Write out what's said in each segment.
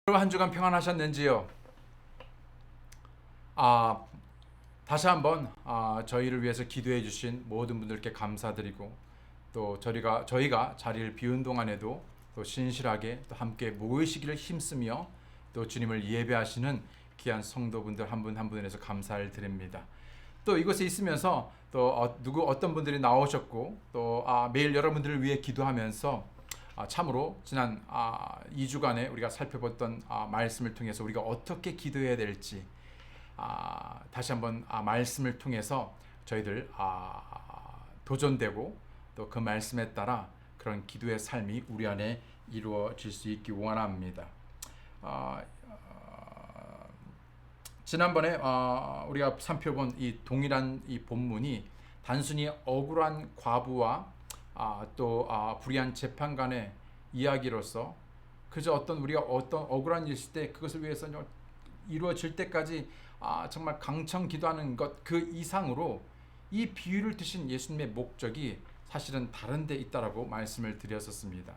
여러분 한 주간 평안하셨는지요? 아, 다시 한번 저희를 위해서 기도해 주신 모든 분들께 감사드리고 또 저희가 자리를 비운 동안에도 또 신실하게 또 함께 모이시기를 힘쓰며 또 주님을 예배하시는 귀한 성도분들 한 분 한 분에서 감사를 드립니다. 또 이곳에 있으면서 또 어떤 분들이 나오셨고 또 매일 여러분들을 위해 기도하면서 참으로 지난 2주간에 우리가 살펴봤던 말씀을 통해서 우리가 어떻게 기도해야 될지 다시 한번 말씀을 통해서 저희들 도전되고 또 그 말씀에 따라 그런 기도의 삶이 우리 안에 이루어질 수 있기 원합니다. 지난번에 우리가 살펴본 이 동일한 이 본문이 단순히 억울한 과부와 또 불의한 재판관의 이야기로서 그저 우리가 어떤 억울한 일 있을 때 그것을 위해서 이루어질 때까지 정말 강청 기도하는 것 그 이상으로 이 비유를 드신 예수님의 목적이 사실은 다른 데 있다라고 말씀을 드렸었습니다.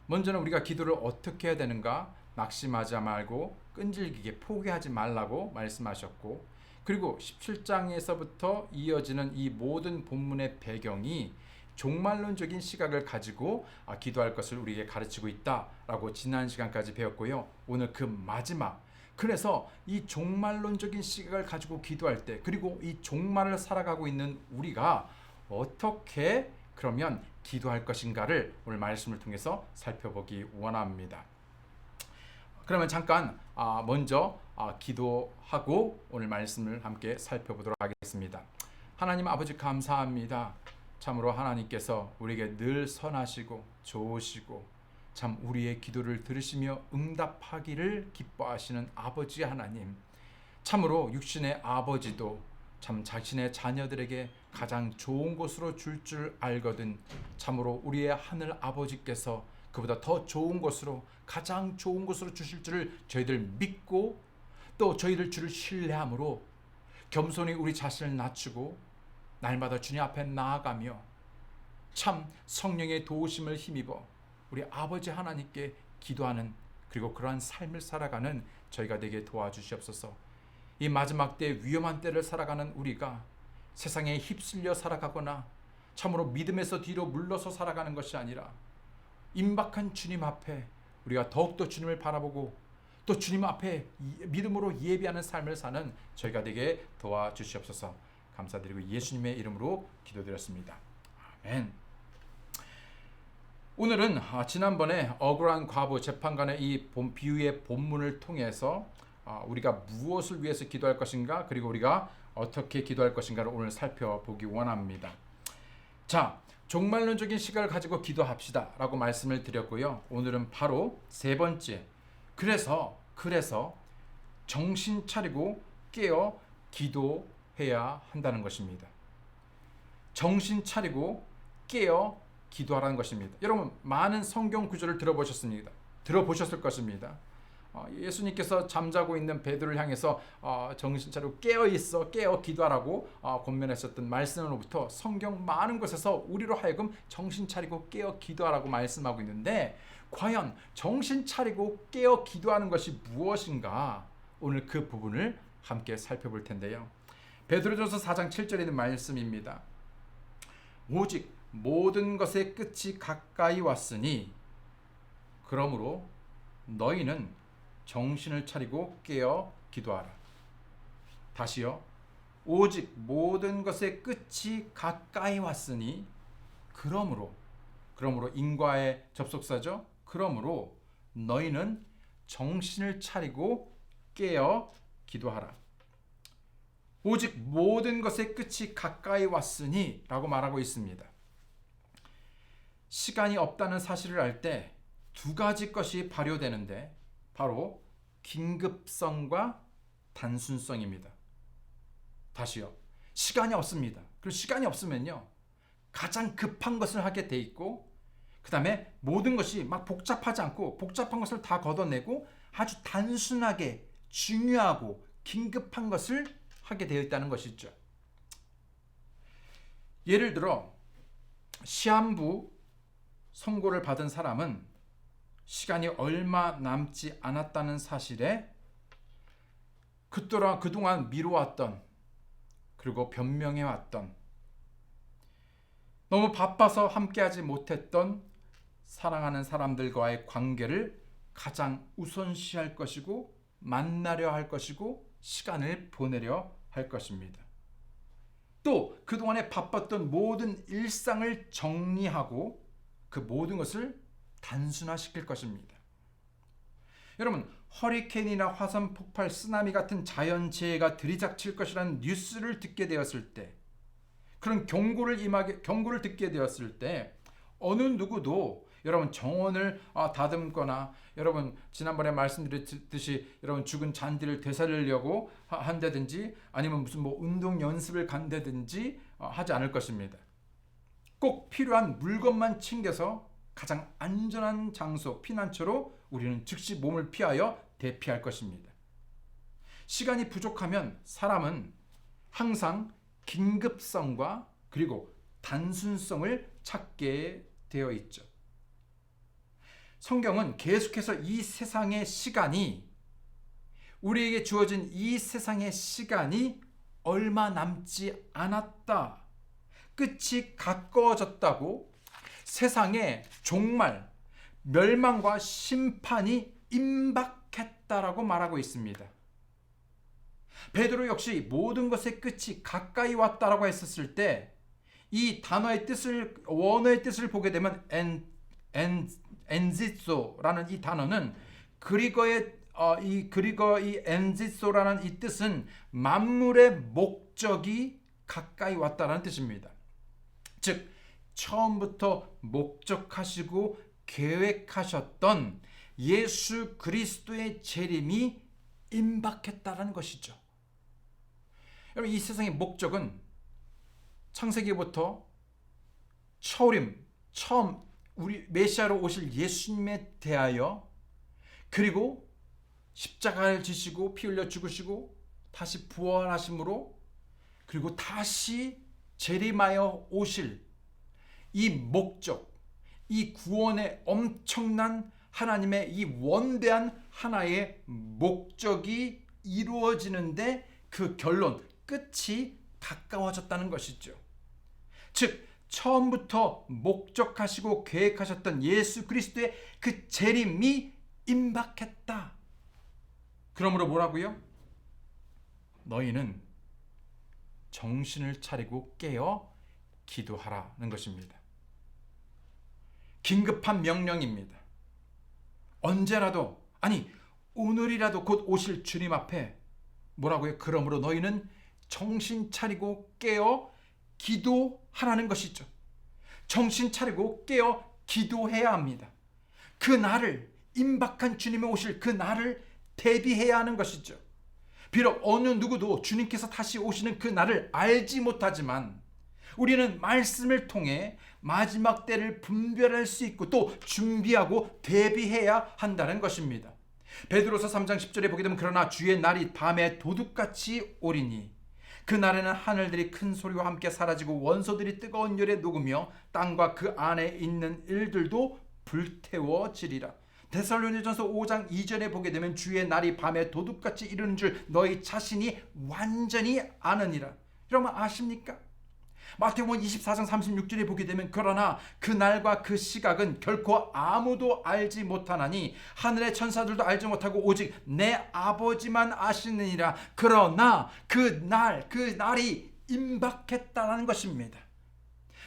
먼저는 우리가 기도를 어떻게 해야 되는가 낙심하지 말고 끈질기게 포기하지 말라고 말씀하셨고, 그리고 17장에서부터 이어지는 이 모든 본문의 배경이 종말론적인 시각을 가지고 기도할 것을 우리에게 가르치고 있다라고 지난 시간까지 배웠고요. 오늘 그 마지막, 그래서 이 종말론적인 시각을 가지고 기도할 때, 그리고 이 종말을 살아가고 있는 우리가 어떻게 그러면 기도할 것인가를 오늘 말씀을 통해서 살펴보기 원합니다. 그러면 잠깐 먼저 기도하고 오늘 말씀을 함께 살펴보도록 하겠습니다. 하나님 아버지 감사합니다. 참으로 하나님께서 우리에게 늘 선하시고 좋으시고 참 우리의 기도를 들으시며 응답하기를 기뻐하시는 아버지 하나님, 참으로 육신의 아버지도 참 자신의 자녀들에게 가장 좋은 곳으로 줄 알거든 참으로 우리의 하늘 아버지께서 그보다 더 좋은 곳으로, 가장 좋은 곳으로 주실 줄을 저희들 믿고 또 저희들 주를 신뢰함으로 겸손히 우리 자신을 낮추고 날마다 주님 앞에 나아가며 참 성령의 도우심을 힘입어 우리 아버지 하나님께 기도하는, 그리고 그러한 삶을 살아가는 저희가 되게 도와주시옵소서. 이 마지막 때 위험한 때를 살아가는 우리가 세상에 휩쓸려 살아가거나 참으로 믿음에서 뒤로 물러서 살아가는 것이 아니라 임박한 주님 앞에 우리가 더욱더 주님을 바라보고 또 주님 앞에 믿음으로 예비하는 삶을 사는 저희가 되게 도와주시옵소서. 감사드리고 예수님의 이름으로 기도드렸습니다. 아멘. 오늘은 지난번에 억울한 과부 재판관의 이 비유의 본문을 통해서 우리가 무엇을 위해서 기도할 것인가, 그리고 우리가 어떻게 기도할 것인가를 오늘 살펴보기 원합니다. 자, 종말론적인 시각을 가지고 기도합시다 라고 말씀을 드렸고요. 오늘은 바로 세 번째, 그래서 정신 차리고 깨어 기도해야 한다는 것입니다. 정신 차리고 깨어 기도하라는 것입니다. 여러분 많은 성경 구절을 들어보셨을 것입니다. 예수님께서 잠자고 있는 베드로를 향해서 정신 차리고 깨어 있어, 깨어 기도하라고 권면하셨던 말씀으로부터 성경 많은 곳에서 우리로 하여금 정신 차리고 깨어 기도하라고 말씀하고 있는데, 과연 정신 차리고 깨어 기도하는 것이 무엇인가, 오늘 그 부분을 함께 살펴볼 텐데요. 베드로전서 4장 7절에 있는 말씀입니다. 오직 모든 것의 끝이 가까이 왔으니 그러므로 너희는 정신을 차리고 깨어 기도하라. 다시요. 오직 모든 것의 끝이 가까이 왔으니 그러므로 인과의 접속사죠. 그러므로 너희는 정신을 차리고 깨어 기도하라. 오직 모든 것의 끝이 가까이 왔으니 라고 말하고 있습니다. 시간이 없다는 사실을 알 때 두 가지 것이 발효되는데 바로 긴급성과 단순성입니다. 다시요. 시간이 없습니다. 그리고 시간이 없으면요, 가장 급한 것을 하게 돼 있고, 그 다음에 모든 것이 막 복잡하지 않고 복잡한 것을 다 걷어내고 아주 단순하게 중요하고 긴급한 것을 하게 되어 있다는 것이죠. 예를 들어 시한부 선고를 받은 사람은 시간이 얼마 남지 않았다는 사실에 그동안 미뤄왔던, 그리고 변명해왔던, 너무 바빠서 함께하지 못했던 사랑하는 사람들과의 관계를 가장 우선시할 것이고, 만나려 할 것이고, 시간을 보내려 할 것입니다. 또 그동안에 바빴던 모든 일상을 정리하고 그 모든 것을 단순화시킬 것입니다. 여러분, 허리케인이나 화산 폭발, 쓰나미 같은 자연재해가 들이닥칠 것이라는 뉴스를 듣게 되었을 때, 그런 경고를 듣게 되었을 때 어느 누구도 여러분 정원을 다듬거나, 여러분 지난번에 말씀드렸듯이 여러분 죽은 잔디를 되살리려고 한다든지, 아니면 무슨 운동 연습을 간다든지 하지 않을 것입니다. 꼭 필요한 물건만 챙겨서 가장 안전한 장소, 피난처로 우리는 즉시 몸을 피하여 대피할 것입니다. 시간이 부족하면 사람은 항상 긴급성과 그리고 단순성을 찾게 되어 있죠. 성경은 계속해서 이 세상의 시간이, 우리에게 주어진 이 세상의 시간이 얼마 남지 않았다, 끝이 가까워졌다고, 세상에 종말, 멸망과 심판이 임박했다라고 말하고 있습니다. 베드로 역시 모든 것의 끝이 가까이 왔다라고 했었을 때, 이 단어의 뜻을, 원어의 뜻을 보게 되면 엔지소라는 이 단어는 그리거의 엔지소라는 이 뜻은 만물의 목적이 가까이 왔다는 뜻입니다. 즉 처음부터 목적하시고 계획하셨던 예수 그리스도의 재림이 임박했다는 것이죠. 여러분, 이 세상의 목적은 창세기부터 처음 우리 메시아로 오실 예수님에 대하여, 그리고 십자가를 지시고 피 흘려 죽으시고 다시 부활하심으로, 그리고 다시 재림하여 오실 이 목적, 이 구원의 엄청난 하나님의 이 원대한 하나의 목적이 이루어지는데 그 결론, 끝이 가까워졌다는 것이죠. 즉 처음부터 목적하시고 계획하셨던 예수 그리스도의 그 재림이 임박했다. 그러므로 뭐라고요? 너희는 정신을 차리고 깨어 기도하라는 것입니다. 긴급한 명령입니다. 언제라도, 아니 오늘이라도 곧 오실 주님 앞에 뭐라고요? 그러므로 너희는 정신 차리고 깨어 기도하라는 것이죠. 정신 차리고 깨어 기도해야 합니다. 그 날을, 임박한 주님의 오실 그 날을 대비해야 하는 것이죠. 비록 어느 누구도 주님께서 다시 오시는 그 날을 알지 못하지만 우리는 말씀을 통해 마지막 때를 분별할 수 있고 또 준비하고 대비해야 한다는 것입니다. 베드로서 3장 10절에 보게 되면 그러나 주의 날이 밤에 도둑같이 오리니 그 날에는 하늘들이 큰 소리와 함께 사라지고 원소들이 뜨거운 열에 녹으며 땅과 그 안에 있는 일들도 불태워지리라. 데살로니가전서 5장 2절에 보게 되면 주의 날이 밤에 도둑같이 이르는 줄 너희 자신이 완전히 아느니라. 여러분 아십니까? 마태복음 24장 36절에 보게 되면 그러나 그 날과 그 시각은 결코 아무도 알지 못하나니 하늘의 천사들도 알지 못하고 오직 내 아버지만 아시느니라. 그러나 그 날이 임박했다는 것입니다.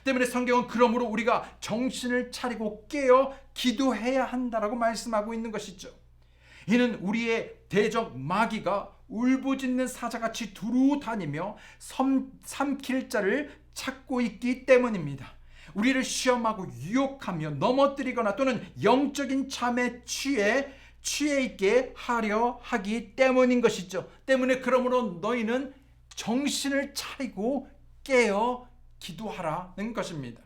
때문에 성경은 그러므로 우리가 정신을 차리고 깨어 기도해야 한다라고 말씀하고 있는 것이죠. 이는 우리의 대적 마귀가 울부짖는 사자같이 두루 다니며 삼킬 자를 찾고 있기 때문입니다. 우리를 시험하고 유혹하며 넘어뜨리거나 또는 영적인 잠에 취해 있게 하려 하기 때문인 것이죠. 때문에 그러므로 너희는 정신을 차리고 깨어 기도하라는 것입니다.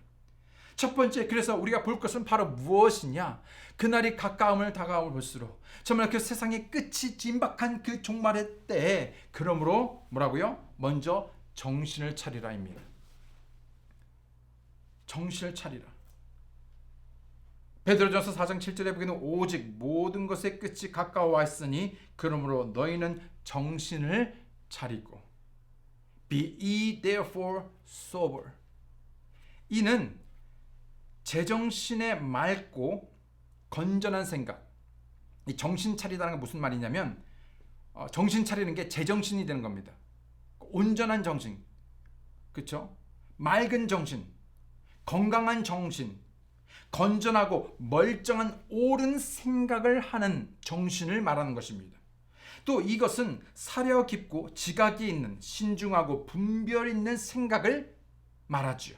첫 번째, 그래서 우리가 볼 것은 바로 무엇이냐? 그날이 다가옴을 볼수록 정말 그 세상의 끝이 임박한 그 종말의 때에 그러므로 뭐라고요? 먼저 정신을 차리라입니다. 정신을 차리라. 베드로전서 4장 7절에 보기에는 오직 모든 것의 끝이 가까워 왔으니 그러므로 너희는 정신을 차리고 Be ye therefore sober. 이는 제정신에 맑고 건전한 생각. 이 정신 차리다는 게 무슨 말이냐면 정신 차리는 게 제정신이 되는 겁니다. 온전한 정신, 그렇죠? 맑은 정신, 건강한 정신, 건전하고 멀쩡한 옳은 생각을 하는 정신을 말하는 것입니다. 또 이것은 사려 깊고 지각이 있는 신중하고 분별 있는 생각을 말하지요.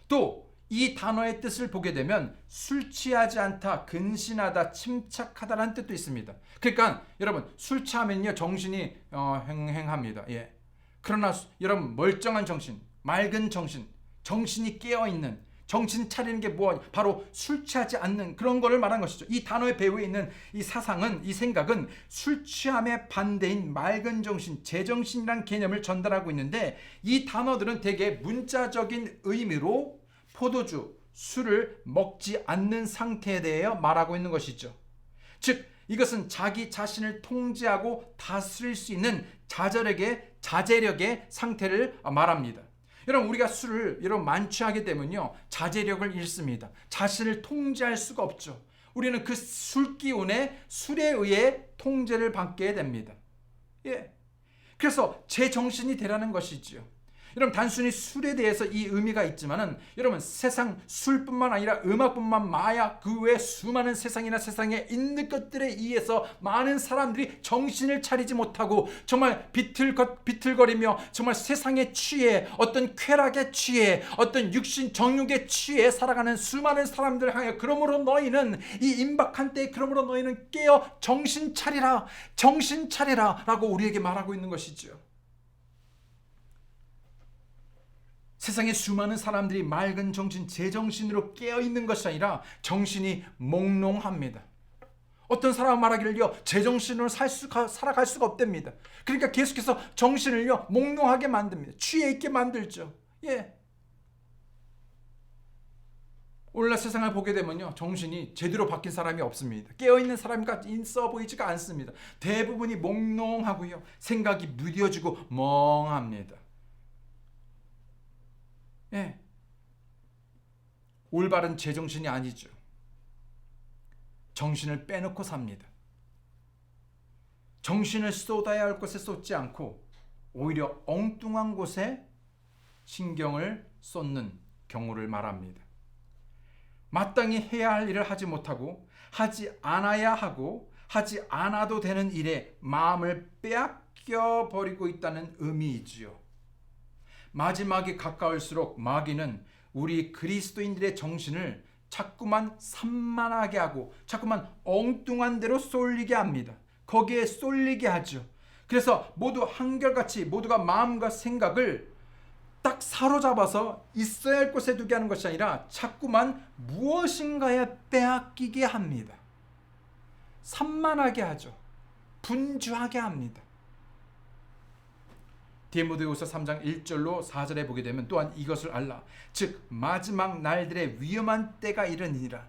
또 이 단어의 뜻을 보게 되면 술 취하지 않다, 근신하다, 침착하다라는 뜻도 있습니다. 그러니까 여러분 술 취하면요 정신이 횡행합니다. 예. 그러나 여러분 멀쩡한 정신, 맑은 정신, 정신이 깨어 있는 정신 차리는 게 바로 술 취하지 않는 그런 거를 말한 것이죠. 이 단어의 배후에 있는 이 사상은, 이 생각은 술 취함의 반대인 맑은 정신, 제정신이라는 개념을 전달하고 있는데 이 단어들은 대개 문자적인 의미로 포도주, 술을 먹지 않는 상태에 대해 말하고 있는 것이죠. 즉 이것은 자기 자신을 통제하고 다스릴 수 있는 자제력의 상태를 말합니다. 여러분 우리가 술을 만취하게 되면요 자제력을 잃습니다. 자신을 통제할 수가 없죠. 우리는 그 술 기운에 술에 의해 통제를 받게 됩니다. 예. 그래서 제 정신이 되라는 것이지요. 여러분 단순히 술에 대해서 이 의미가 있지만은 여러분 세상 술뿐만 아니라 음악뿐만 마약 그 외 수많은 세상에 있는 것들에 의해서 많은 사람들이 정신을 차리지 못하고 정말 비틀거리며 정말 세상에 취해 어떤 쾌락에 취해 어떤 육신 정욕에 취해 살아가는 수많은 사람들 향해 그러므로 너희는 이 임박한 때에 그러므로 너희는 깨어 정신 차리라 라고 우리에게 말하고 있는 것이죠. 세상에 수많은 사람들이 맑은 정신, 제정신으로 깨어있는 것이 아니라 정신이 몽롱합니다. 어떤 사람은 말하기를요 제정신으로 살아갈 수가 없답니다. 그러니까 계속해서 정신을요 몽롱하게 만듭니다. 취해 있게 만들죠. 예. 오늘날 세상을 보게 되면요 정신이 제대로 바뀐 사람이 없습니다. 깨어있는 사람이 있어 보이지가 않습니다. 대부분이 몽롱하고요 생각이 무뎌지고 멍합니다. 예. 올바른 제정신이 아니죠. 정신을 빼놓고 삽니다. 정신을 쏟아야 할 곳에 쏟지 않고 오히려 엉뚱한 곳에 신경을 쏟는 경우를 말합니다. 마땅히 해야 할 일을 하지 못하고 하지 않아야 하고 하지 않아도 되는 일에 마음을 빼앗겨 버리고 있다는 의미이지요. 마지막이 가까울수록 마귀는 우리 그리스도인들의 정신을 자꾸만 산만하게 하고 자꾸만 엉뚱한 데로 쏠리게 합니다. 거기에 쏠리게 하죠. 그래서 모두 한결같이 모두가 마음과 생각을 딱 사로잡아서 있어야 할 곳에 두게 하는 것이 아니라 자꾸만 무엇인가에 빼앗기게 합니다. 산만하게 하죠. 분주하게 합니다. 디모데후서 3장 1절로 4절에 보게 되면 또한 이것을 알라. 즉 마지막 날들의 위험한 때가 이르니라.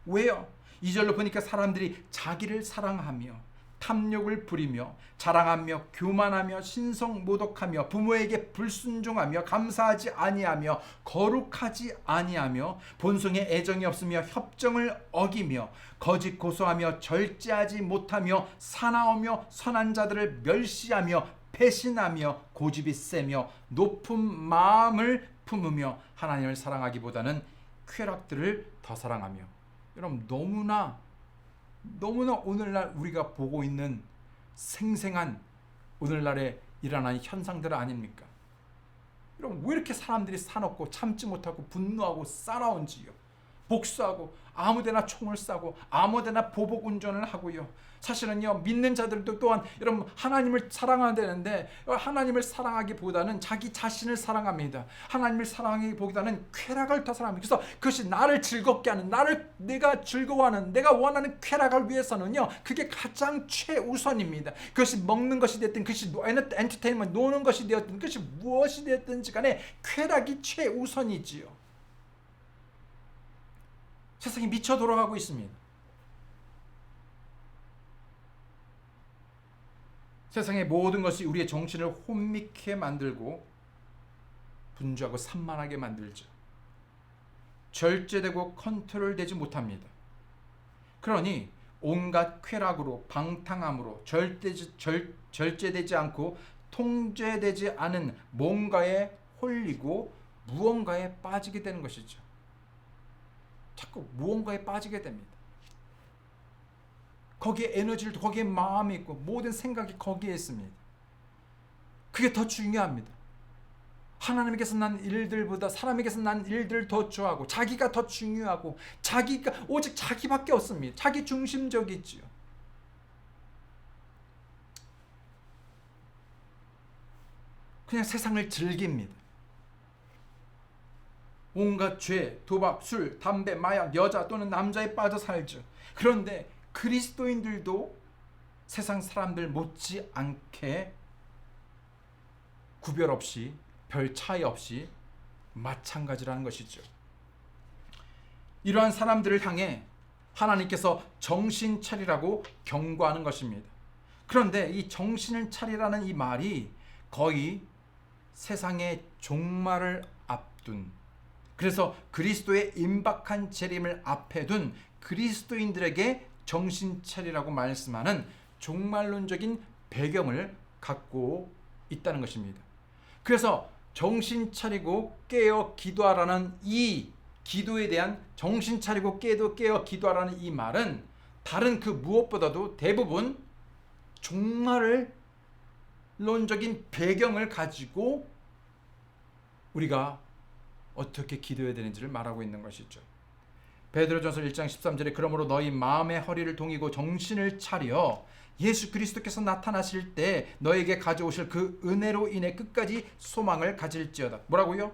왜요? 2절로 보니까 사람들이 자기를 사랑하며 탐욕을 부리며 자랑하며 교만하며 신성모독하며 부모에게 불순종하며 감사하지 아니하며 거룩하지 아니하며 본성에 애정이 없으며 협정을 어기며 거짓 고소하며 절제하지 못하며 사나우며 선한 자들을 멸시하며 배신하며 고집이 세며 높은 마음을 품으며 하나님을 사랑하기보다는 쾌락들을 더 사랑하며. 여러분 너무나 오늘날 우리가 보고 있는 생생한 오늘날에 일어나는 현상들 아닙니까? 여러분 왜 이렇게 사람들이 사납고 참지 못하고 분노하고 싸나운지요. 복수하고 아무데나 총을 쏴고 아무데나 보복 운전을 하고요. 사실은요 믿는 자들도 또한 여러분 하나님을 사랑해야 되는데 하나님을 사랑하기보다는 자기 자신을 사랑합니다. 하나님을 사랑하기보다는 쾌락을 더 사랑합니다. 그래서 그것이 나를 즐겁게 하는 내가 즐거워하는 내가 원하는 쾌락을 위해서는요 그게 가장 최우선입니다. 그것이 먹는 것이 됐든 그것이 엔터테인먼트 노는 것이 되었든 그것이 무엇이 되었든지 간에 쾌락이 최우선이지요. 세상이 미쳐 돌아가고 있습니다. 세상의 모든 것이 우리의 정신을 혼미케 만들고 분주하고 산만하게 만들죠. 절제되고 컨트롤되지 못합니다. 그러니 온갖 쾌락으로 방탕함으로 절제되지 않고 통제되지 않은 뭔가에 홀리고 무언가에 빠지게 되는 것이죠. 자꾸 무언가에 빠지게 됩니다. 거기에 에너지를, 거기에 마음이 있고 모든 생각이 거기에 있습니다. 그게 더 중요합니다. 하나님께서 난 일들보다 사람에게서 난 일들을 더 좋아하고 자기가 더 중요하고 자기가 오직 자기밖에 없습니다. 자기 중심적이지요. 그냥 세상을 즐깁니다. 온갖 죄, 도박, 술, 담배, 마약, 여자 또는 남자에 빠져 살죠. 그런데 그리스도인들도 세상 사람들 못지않게 구별 없이 별 차이 없이 마찬가지라는 것이죠. 이러한 사람들을 향해 하나님께서 정신 차리라고 경고하는 것입니다. 그런데 이 정신을 차리라는 이 말이 거의 세상의 종말을 앞둔, 그래서 그리스도의 임박한 재림을 앞에 둔 그리스도인들에게 정신 차리라고 말씀하는 종말론적인 배경을 갖고 있다는 것입니다. 그래서 정신 차리고 깨어 기도하라는 이 기도에 대한 정신 차리고 깨어 기도하라는 이 말은 다른 그 무엇보다도 대부분 종말론적인 배경을 가지고 우리가 어떻게 기도해야 되는지를 말하고 있는 것이죠. 베드로전서 1장 13절에 그러므로 너희 마음의 허리를 동이고 정신을 차려 예수 그리스도께서 나타나실 때 너에게 가져오실 그 은혜로 인해 끝까지 소망을 가질지어다. 뭐라고요?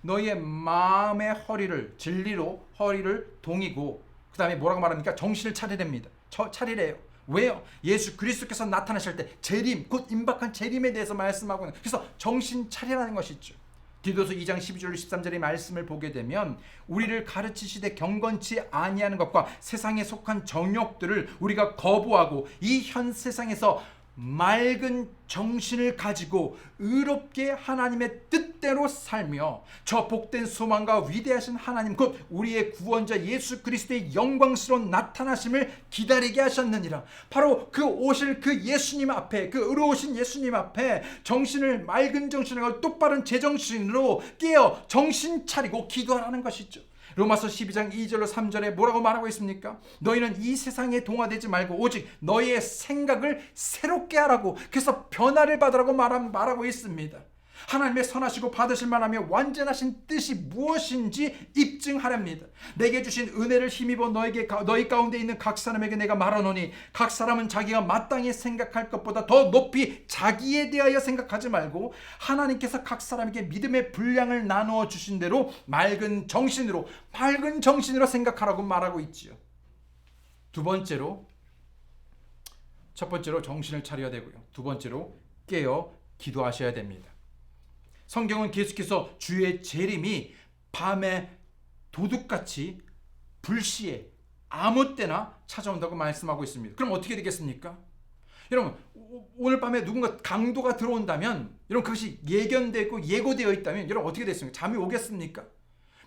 너희의 마음의 허리를 진리로 허리를 동이고 그 다음에 뭐라고 말합니까? 정신을 차리랍니다. 차리래요. 왜요? 예수 그리스도께서 나타나실 때 재림, 곧 임박한 재림에 대해서 말씀하고 있는, 그래서 정신 차리라는 것이죠. 디도서 2장 12절 13절의 말씀을 보게 되면 우리를 가르치시되 경건치 아니하는 것과 세상에 속한 정욕들을 우리가 거부하고 이 현 세상에서 맑은 정신을 가지고 의롭게 하나님의 뜻대로 살며 저 복된 소망과 위대하신 하나님 곧 우리의 구원자 예수 그리스도의 영광스러운 나타나심을 기다리게 하셨느니라. 바로 그 오실 그 예수님 앞에, 그 의로우신 예수님 앞에 정신을, 맑은 정신을 똑바른 제정신으로 깨어 정신 차리고 기도하라는 것이죠. 로마서 12장 2절로 3절에 뭐라고 말하고 있습니까? 너희는 이 세상에 동화되지 말고 오직 너희의 생각을 새롭게 하라고, 그래서 변화를 받으라고 말하고 있습니다. 하나님의 선하시고 받으실 만하며 완전하신 뜻이 무엇인지 입증하렵니다. 내게 주신 은혜를 힘입어 너희 가운데 있는 각 사람에게 내가 말하노니 각 사람은 자기가 마땅히 생각할 것보다 더 높이 자기에 대하여 생각하지 말고 하나님께서 각 사람에게 믿음의 분량을 나누어 주신 대로 맑은 정신으로 생각하라고 말하고 있지요. 첫 번째로 정신을 차려야 되고요. 두 번째로 깨어 기도하셔야 됩니다. 성경은 계속해서 주의 재림이 밤에 도둑같이 불시에 아무 때나 찾아온다고 말씀하고 있습니다. 그럼 어떻게 되겠습니까? 여러분, 오늘 밤에 누군가 강도가 들어온다면, 여러분 그것이 예견되고 예고되어 있다면 여러분 어떻게 됐습니까? 잠이 오겠습니까?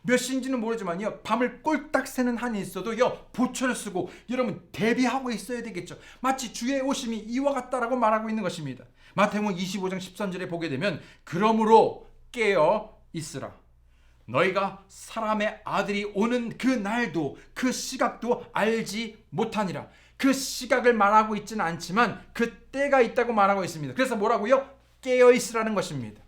몇 시인지는 모르지만요, 밤을 꼴딱 새는 한이 있어도요, 보초를 쓰고 여러분 대비하고 있어야 되겠죠. 마치 주의 오심이 이와 같다라고 말하고 있는 것입니다. 마태복음 25장 13절에 보게 되면 그러므로 깨어 있으라. 너희가 사람의 아들이 오는 그 날도 그 시각도 알지 못하니라. 그 시각을 말하고 있지는 않지만 그 때가 있다고 말하고 있습니다. 그래서 뭐라고요? 깨어 있으라는 것입니다.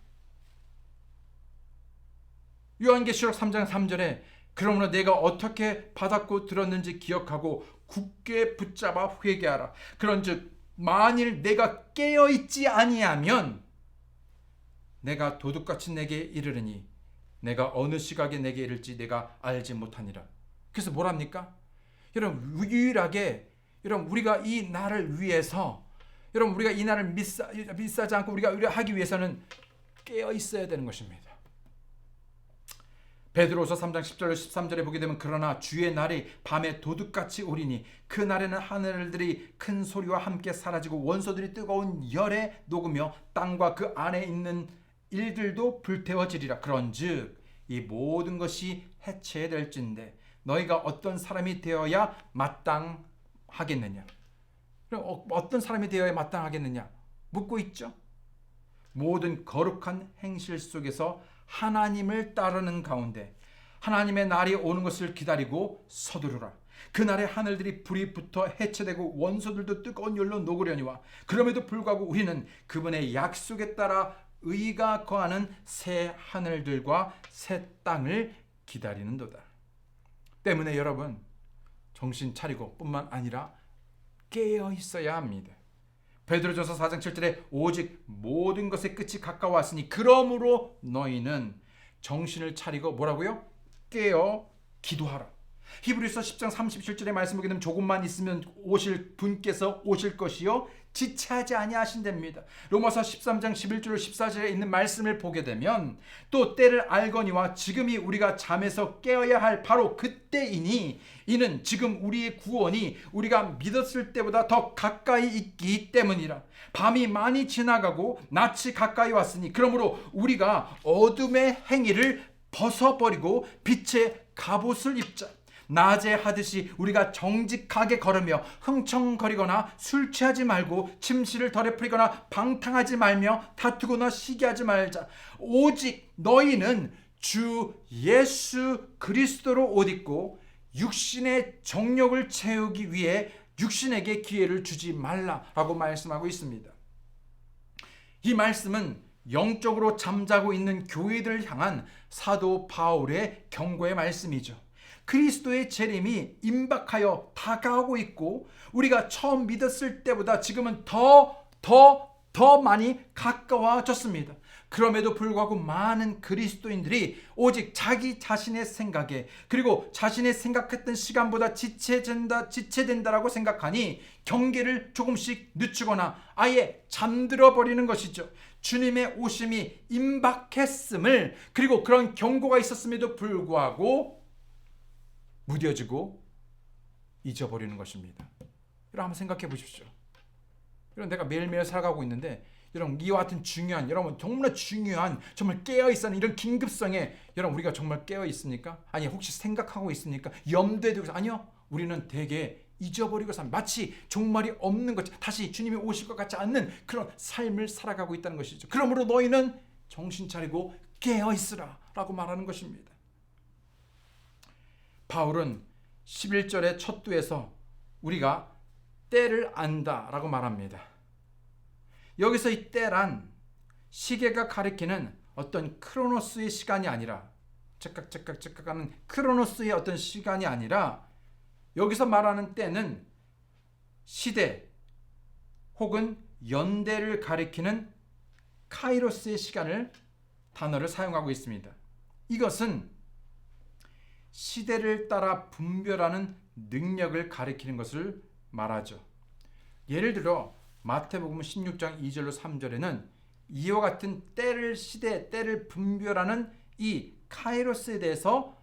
요한계시록 3장 3절에 그러므로 내가 어떻게 받았고 들었는지 기억하고 굳게 붙잡아 회개하라. 그런즉 만일 내가 깨어있지 아니하면 내가 도둑같이 내게 이르르니 내가 어느 시각에 내게 이를지 내가 알지 못하니라. 그래서 뭐랍니까? 여러분 유일하게 우리가 이 날을 위해서, 우리가 이 날을 미싸지 않고 우리가 하기 위해서는 깨어 있어야 되는 것입니다. 베드로서 3장 10절 13절에 보게 되면 그러나 주의 날이 밤에 도둑같이 오리니 그 날에는 하늘들이 큰 소리와 함께 사라지고 원소들이 뜨거운 열에 녹으며 땅과 그 안에 있는 일들도 불태워지리라. 그런즉 이 모든 것이 해체될진데 너희가 어떤 사람이 되어야 마땅하겠느냐? 그럼 어떤 사람이 되어야 마땅하겠느냐? 묻고 있죠. 모든 거룩한 행실 속에서 하나님을 따르는 가운데 하나님의 날이 오는 것을 기다리고 서두르라. 그날에 하늘들이 불이 붙어 해체되고 원소들도 뜨거운 열로 녹으려니와 그럼에도 불구하고 우리는 그분의 약속에 따라 의가 거하는 새 하늘들과 새 땅을 기다리는도다. 때문에 여러분 정신 차리고 뿐만 아니라 깨어 있어야 합니다. 베드로전서 4장 7절에 오직 모든 것의 끝이 가까웠으니 그러므로 너희는 정신을 차리고 뭐라고요? 깨어 기도하라. 히브리서 10장 37절의 말씀 보게 되면 조금만 있으면 오실 분께서 오실 것이요 지체하지 아니하신답니다. 로마서 13장 11절 14절에 있는 말씀을 보게 되면 또 때를 알거니와 지금이 우리가 잠에서 깨어야 할 바로 그때이니 이는 지금 우리의 구원이 우리가 믿었을 때보다 더 가까이 있기 때문이라. 밤이 많이 지나가고 낮이 가까이 왔으니 그러므로 우리가 어둠의 행위를 벗어버리고 빛의 갑옷을 입자. 낮에 하듯이 우리가 정직하게 걸으며 흥청거리거나 술 취하지 말고 침실을 덜에 풀이거나 방탕하지 말며 다투거나 시기하지 말자. 오직 너희는 주 예수 그리스도로 옷 입고 육신의 정욕을 채우기 위해 육신에게 기회를 주지 말라라고 말씀하고 있습니다. 이 말씀은 영적으로 잠자고 있는 교회들을 향한 사도 바울의 경고의 말씀이죠. 그리스도의 재림이 임박하여 다가오고 있고 우리가 처음 믿었을 때보다 지금은 더 많이 가까워졌습니다. 그럼에도 불구하고 많은 그리스도인들이 오직 자기 자신의 생각에 그리고 자신의 생각했던 시간보다 지체된다라고 생각하니 경계를 조금씩 늦추거나 아예 잠들어 버리는 것이죠. 주님의 오심이 임박했음을 그리고 그런 경고가 있었음에도 불구하고 무뎌지고 잊어버리는 것입니다. 여러분 한번 생각해 보십시오. 여러분 내가 매일매일 살아가고 있는데 여러분 이와 같은 중요한 여러분 정말 중요한 정말 깨어있어 이런 긴급성에 여러분 우리가 정말 깨어있습니까? 아니 혹시 생각하고 있습니까? 염두에 두고 아니요. 우리는 되게 잊어버리고 마치 종말이 없는 것 다시 주님이 오실 것 같지 않는 그런 삶을 살아가고 있다는 것이죠. 그러므로 너희는 정신 차리고 깨어있으라 라고 말하는 것입니다. 바울은 11절의 첫 두에서 우리가 때를 안다 라고 말합니다. 여기서 이 때란 시계가 가리키는 어떤 크로노스의 시간이 아니라 째깍째깍 하는 크로노스의 어떤 시간이 아니라 여기서 말하는 때는 시대 혹은 연대를 가리키는 카이로스의 시간을 단어를 사용하고 있습니다. 이것은 시대를 따라 분별하는 능력을 가리키는 것을 말하죠. 예를 들어 마태복음 16장 2절로 3절에는 이와 같은 때를 분별하는 이 카이로스에 대해서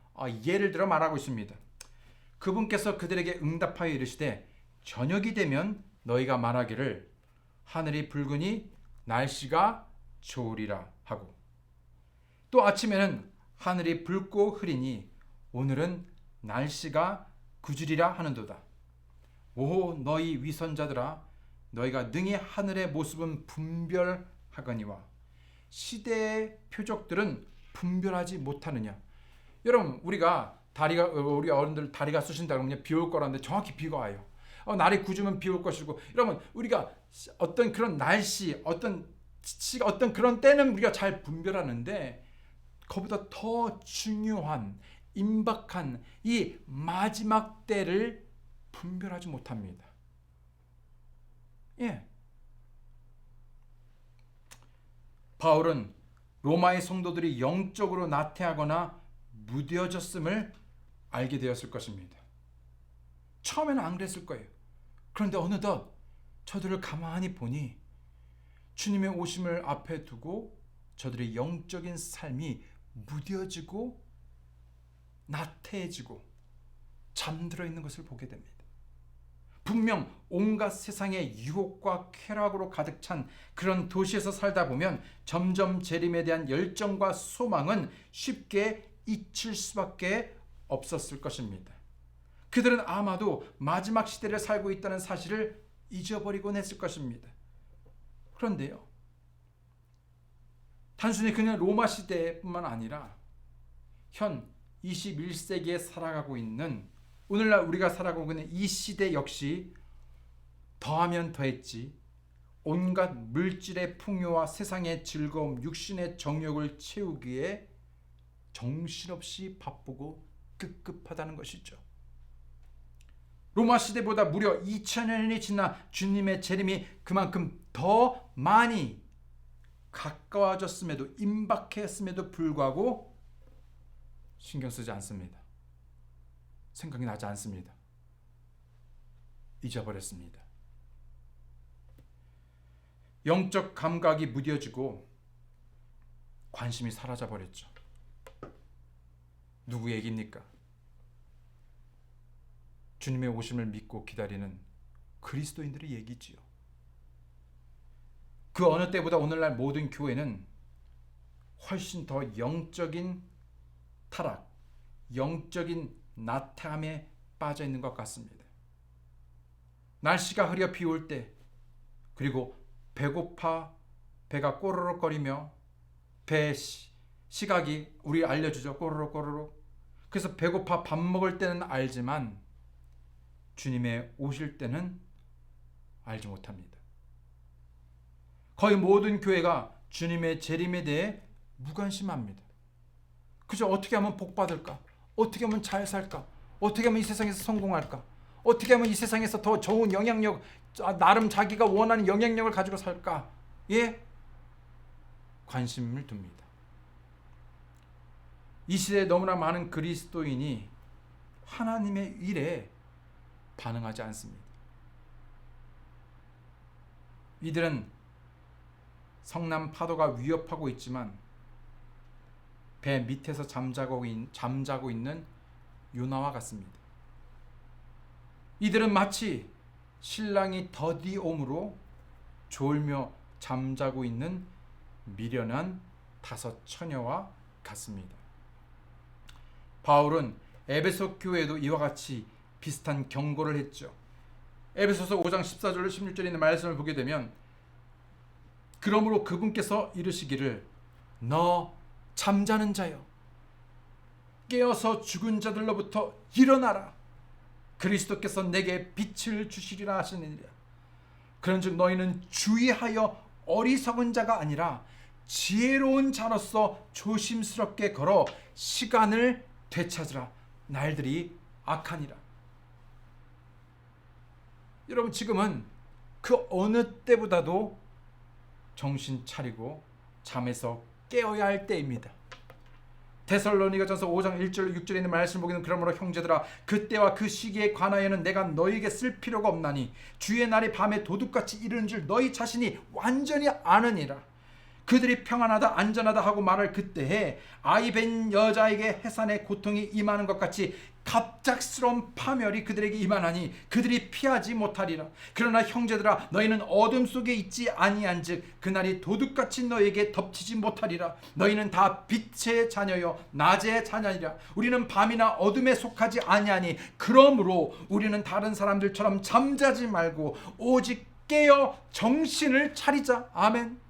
예를 들어 말하고 있습니다. 그분께서 그들에게 응답하여 이르시되 저녁이 되면 너희가 말하기를 하늘이 붉으니 날씨가 좋으리라 하고 또 아침에는 하늘이 붉고 흐리니 오늘은 날씨가 구주리라 하는도다. 오 너희 위선자들아 너희가 능히 하늘의 모습은 분별하거니와 시대의 표적들은 분별하지 못하느냐. 여러분 우리 어른들 다리가 쑤신다 그러면 비 올 거라는데 정확히 비가 와요. 날이 굳으면 비 올 것이고 여러분 우리가 어떤 그런 날씨 어떤 그런 때는 우리가 잘 분별하는데 그보다 더 중요한 임박한 이 마지막 때를 분별하지 못합니다. 예. 바울은 로마의 성도들이 영적으로 나태하거나 무뎌졌음을 알게 되었을 것입니다. 처음에는 안 그랬을 거예요. 그런데 어느덧 저들을 가만히 보니 주님의 오심을 앞에 두고 저들의 영적인 삶이 무뎌지고 나태해지고 잠들어 있는 것을 보게 됩니다. 분명 온갖 세상의 유혹과 쾌락으로 가득 찬 그런 도시에서 살다 보면 점점 재림에 대한 열정과 소망은 쉽게 잊힐 수밖에 없었을 것입니다. 그들은 아마도 마지막 시대를 살고 있다는 사실을 잊어버리곤 했을 것입니다. 그런데요, 단순히 그냥 로마 시대뿐만 아니라 현 21세기에 살아가고 있는 오늘날 우리가 살아가고 있는 이 시대 역시 더하면 더했지 온갖 물질의 풍요와 세상의 즐거움, 육신의 정욕을 채우기에 정신없이 바쁘고 급급하다는 것이죠. 로마 시대보다 무려 2000년이 지나 주님의 재림이 그만큼 더 많이 가까워졌음에도 임박했음에도 불구하고 신경 쓰지 않습니다. 생각이 나지 않습니다. 잊어버렸습니다. 영적 감각이 무뎌지고 관심이 사라져버렸죠. 누구 얘기입니까? 주님의 오심을 믿고 기다리는 그리스도인들의 얘기지요. 그 어느 때보다 오늘날 모든 교회는 훨씬 더 영적인 타락, 영적인 나태함에 빠져 있는 것 같습니다. 날씨가 흐려 비 올 때, 그리고 배고파 배가 꼬르륵거리며 배 시각이 우리 알려주죠. 꼬르륵꼬르륵. 그래서 배고파 밥 먹을 때는 알지만 주님의 오실 때는 알지 못합니다. 거의 모든 교회가 주님의 재림에 대해 무관심합니다. 그저 어떻게 하면 복 받을까? 어떻게 하면 잘 살까? 어떻게 하면 이 세상에서 성공할까? 어떻게 하면 이 세상에서 더 좋은 영향력, 나름 자기가 원하는 영향력을 가지고 살까? 예? 관심을 둡니다. 이 시대에 너무나 많은 그리스도인이 하나님의 일에 반응하지 않습니다. 이들은 성남 파도가 위협하고 있지만 배 밑에서 잠자고 있는 요나와 같습니다. 이들은 마치 신랑이 더디옴으로 졸며 잠자고 있는 미련한 5 처녀와 같습니다. 바울은 에베소 교회에도 이와 같이 비슷한 경고를 했죠. 에베소서 5장 14절로 16절에 있는 말씀을 보게 되면 그러므로 그분께서 이르시기를 너 잠자는 자여 깨어서 죽은 자들로부터 일어나라. 그리스도께서 내게 빛을 주시리라 하시느니라. 그런즉 너희는 주의하여 어리석은 자가 아니라 지혜로운 자로서 조심스럽게 걸어 시간을 되찾으라. 날들이 악하니라. 여러분, 지금은 그 어느 때보다도 정신 차리고 잠에서 깨어야 할 때입니다. 데살로니가전서 5장 1절 6절에 있는 말씀 보기는 그러므로 형제들아 그때와 그 시기에 관하여는 내가 너희에게 쓸 필요가 없나니 주의 날이 밤에 도둑같이 이르는 줄 너희 자신이 완전히 아느니라. 그들이 평안하다 안전하다 하고 말할 그때에 아이 뵌 여자에게 해산의 고통이 임하는 것 같이 갑작스러운 파멸이 그들에게 임하나니 그들이 피하지 못하리라. 그러나 형제들아 너희는 어둠 속에 있지 아니한즉 그날이 도둑같이 너희에게 덮치지 못하리라. 너희는 다 빛의 자녀요 낮의 자녀이라. 우리는 밤이나 어둠에 속하지 아니하니 그러므로 우리는 다른 사람들처럼 잠자지 말고 오직 깨어 정신을 차리자. 아멘.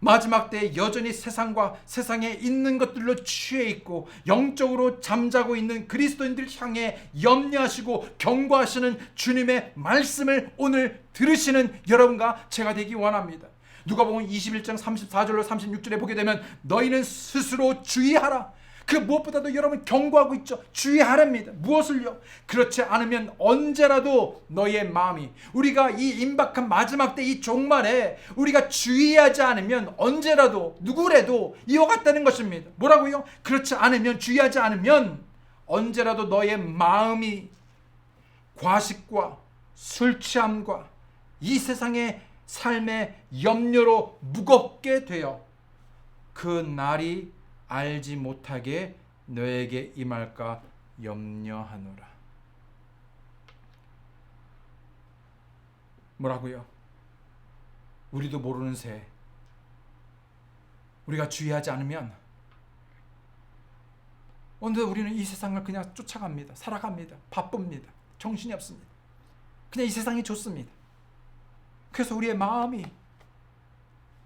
마지막 때에 여전히 세상과 세상에 있는 것들로 취해 있고 영적으로 잠자고 있는 그리스도인들 향해 염려하시고 경고하시는 주님의 말씀을 오늘 들으시는 여러분과 제가 되기 원합니다. 누가복음 21장 34절로 36절에 보게 되면 너희는 스스로 주의하라. 그 무엇보다도 여러분 경고하고 있죠. 주의하랍니다. 무엇을요? 그렇지 않으면 언제라도 너희의 마음이 우리가 이 임박한 마지막 때 이 종말에 우리가 주의하지 않으면 언제라도 누구라도 이와 같다는 것입니다. 뭐라고요? 그렇지 않으면 주의하지 않으면 언제라도 너의 마음이 과식과 술 취함과 이 세상의 삶의 염려로 무겁게 되어 그 날이 알지 못하게 너에게 임할까 염려하노라. 뭐라고요? 우리도 모르는 새, 우리가 주의하지 않으면 오늘 우리는 이 세상을 그냥 쫓아갑니다. 살아갑니다. 바쁩니다. 정신이 없습니다. 그냥 이 세상이 좋습니다. 그래서 우리의 마음이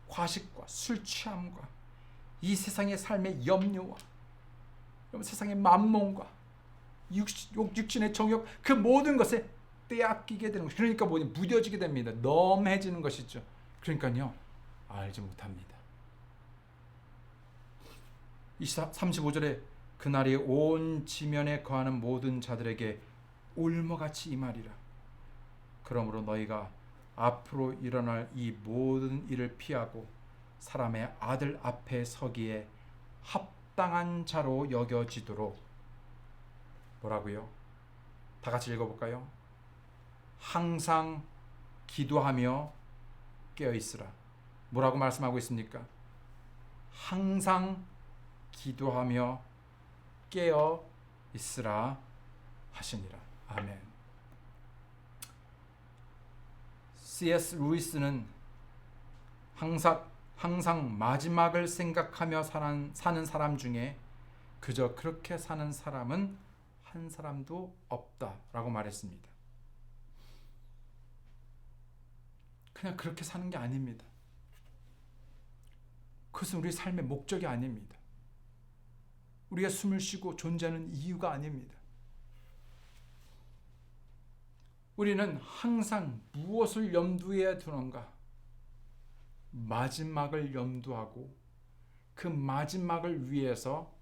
과식과 술 취함과 이 세상의 삶의 염려와 세상의 만몽과 육신의 정욕, 그 모든 것에 빼앗기게 되는 것이죠. 그러니까 뭐냐, 무뎌지게 됩니다. 넘해지는 것이죠. 그러니까요, 알지 못합니다. 35절에 그날이 온 지면에 거하는 모든 자들에게 울먹같이 임하리라. 그러므로 너희가 앞으로 일어날 이 모든 일을 피하고 사람의 아들 앞에 서기에 합당한 자로 여겨지도록, 뭐라고요? 다 같이 읽어볼까요? 항상 기도하며 깨어있으라. 뭐라고 말씀하고 있습니까? 항상 기도하며 깨어있으라 하시니라. 아멘. C.S. 루이스는 항상 마지막을 생각하며 사는 사람 중에 그저 그렇게 사는 사람은 한 사람도 없다라고 말했습니다. 그냥 그렇게 사는 게 아닙니다. 그것은 우리 삶의 목적이 아닙니다. 우리가 숨을 쉬고 존재하는 이유가 아닙니다. 우리는 항상 무엇을 염두에 두는가? 마지막을 염두하고 그 마지막을 위해서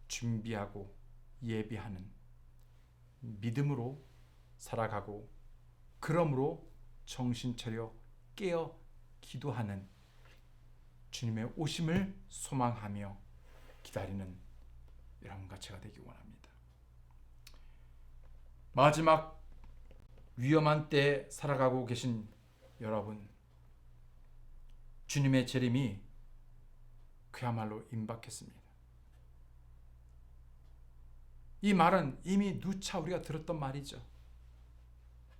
준비하고 예비하는 믿음으로 살아가고, 그러므로 정신 차려 깨어 기도하는 주님의 오심을 소망하며 기다리는 여러분과 제가 되기 원합니다. 마지막 위험한 때에 살아가고 계신 여러분, 주님의 재림이 그야말로 임박했습니다. 이 말은 이미 누차 우리가 들었던 말이죠.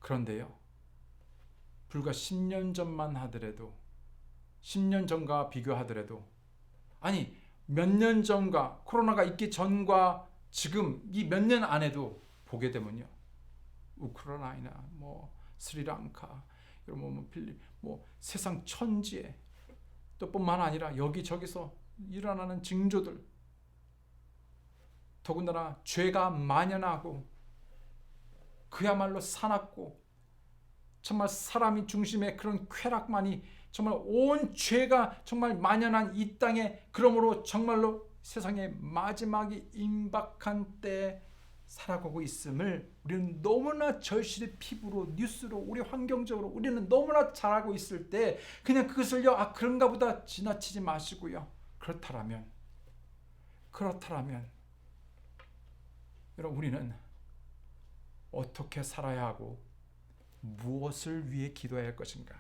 그런데요, 불과 10년 전만 하더라도, 10년 전과 비교하더라도, 아니 몇 년 전과 코로나가 있기 전과 지금 이 몇 년 안에도 보게 되면요, 우크라이나, 스리랑카, 필립, 세상 천지에, 또 뿐만 아니라 여기저기서 일어나는 징조들, 더군다나 죄가 만연하고 그야말로 사납고 정말 사람이 중심의 그런 쾌락만이, 정말 온 죄가 정말 만연한 이 땅에, 그러므로 정말로 세상의 마지막이 임박한 때에 살아가고 있음을 우리는 너무나 절실히 피부로, 뉴스로, 우리 환경적으로 우리는 너무나 잘 알고 있을 때 그냥 그것을요, 그런가 보다 지나치지 마시고요. 그렇다라면 여러분, 우리는 어떻게 살아야 하고 무엇을 위해 기도해야 할 것인가?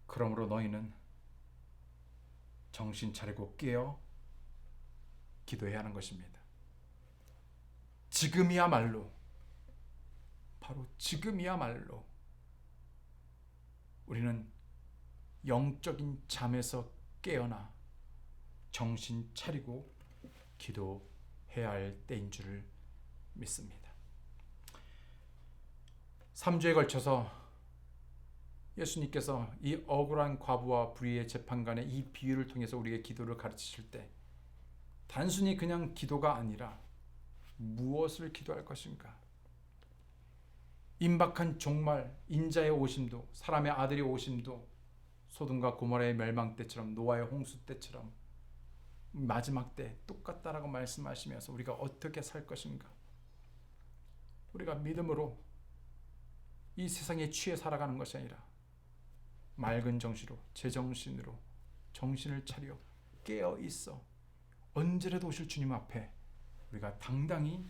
그러므로 너희는 정신 차리고 깨어 기도해야 하는 것입니다. 지금이야말로, 바로 지금이야말로 우리는 영적인 잠에서 깨어나 정신 차리고 기도해야 할 때인 줄을 믿습니다. 3주에 걸쳐서 예수님께서 이 억울한 과부와 불의의 재판관의 이 비유를 통해서 우리에게 기도를 가르치실 때, 단순히 그냥 기도가 아니라 무엇을 기도할 것인가? 임박한 종말, 인자의 오심도, 사람의 아들의 오심도 소돔과 고모라의 멸망 때처럼, 노아의 홍수 때처럼 마지막 때 똑같다라고 말씀하시면서 우리가 어떻게 살 것인가? 우리가 믿음으로 이 세상에 취해 살아가는 것이 아니라 맑은 정신으로, 제정신으로 정신을 차려 깨어 있어 언제라도 오실 주님 앞에 우리가 당당히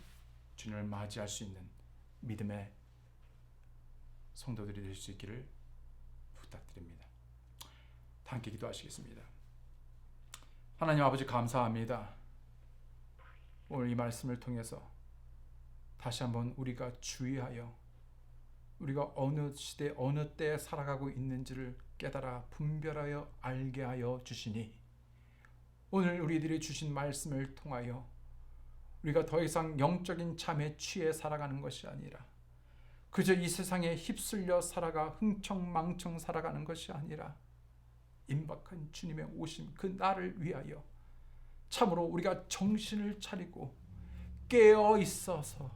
주님을 맞이할 수 있는 믿음의 성도들이 될 수 있기를 부탁드립니다. 함께 기도하시겠습니다. 하나님 아버지, 감사합니다. 오늘 이 말씀을 통해서 다시 한번 우리가 주의하여 우리가 어느 시대 어느 때에 살아가고 있는지를 깨달아 분별하여 알게 하여 주시니 오늘 우리들이 주신 말씀을 통하여 우리가 더 이상 영적인 잠에 취해 살아가는 것이 아니라 그저 이 세상에 휩쓸려 살아가 흥청망청 살아가는 것이 아니라 임박한 주님의 오심 그 날을 위하여 참으로 우리가 정신을 차리고 깨어 있어서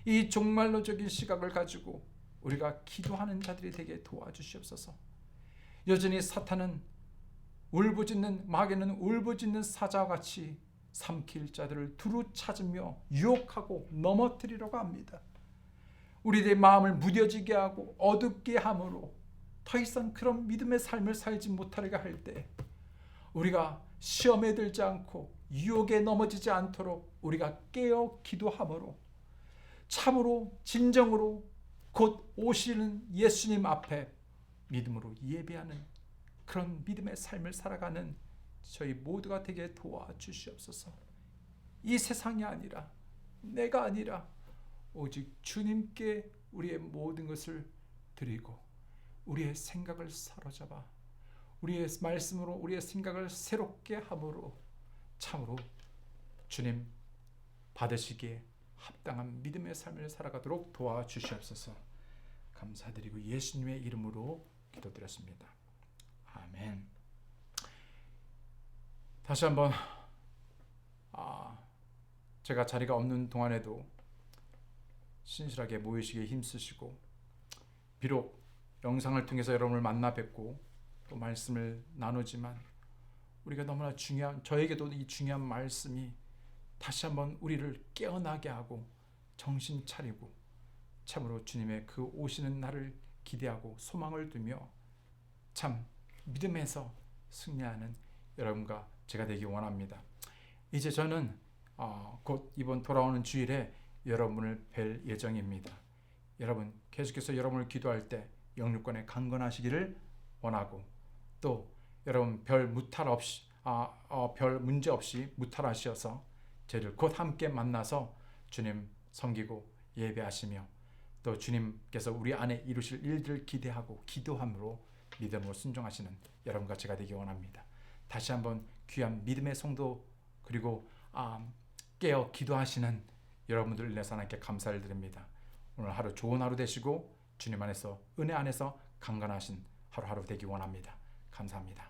이 종말론적인 시각을 가지고 우리가 기도하는 자들이 되게 도와주시옵소서. 여전히 사탄은 울부짖는 마귀는 울부짖는 사자와 같이 삼킬 자들을 두루 찾으며 유혹하고 넘어뜨리려고 합니다. 우리들의 마음을 무뎌지게 하고 어둡게 함으로 더 이상 그런 믿음의 삶을 살지 못하게 할 때 우리가 시험에 들지 않고 유혹에 넘어지지 않도록 우리가 깨어 기도함으로 참으로 진정으로 곧 오시는 예수님 앞에 믿음으로 예배하는 그런 믿음의 삶을 살아가는 저희 모두가 되게 도와주시옵소서. 이 세상이 아니라 내가 아니라 오직 주님께 우리의 모든 것을 드리고 우리의 생각을 사로잡아 우리의 말씀으로 우리의 생각을 새롭게 함으로 참으로 주님 받으시기에 합당한 믿음의 삶을 살아가도록 도와주시옵소서. 감사드리고 예수님의 이름으로 기도드렸습니다. 아멘. 다시 한번 제가 자리가 없는 동안에도 신실하게 모이시기에 힘쓰시고 비록 영상을 통해서 여러분을 만나 뵙고 또 말씀을 나누지만 우리가 너무나 저에게도 이 중요한 말씀이 다시 한번 우리를 깨어나게 하고 정신 차리고 참으로 주님의 그 오시는 날을 기대하고 소망을 두며 참 믿음에서 승리하는 여러분과 제가 되기 원합니다. 이제 저는 곧 이번 돌아오는 주일에 여러분을 뵐 예정입니다. 여러분 계속해서 여러분을 기도할 때 영육간에 강건하시기를 원하고 또 여러분 별 문제 없이 무탈하셔서 저희를 곧 함께 만나서 주님 섬기고 예배하시며 또 주님께서 우리 안에 이루실 일들을 기대하고 기도함으로 믿음으로 순종하시는 여러분과 제가 되기 원합니다. 다시 한번 귀한 믿음의 성도 그리고 깨어 기도하시는 여러분들 인해서 하나님께 감사를 드립니다. 오늘 하루 좋은 하루 되시고 주님 안에서 은혜 안에서 강건하신 하루하루 되기 원합니다. 감사합니다.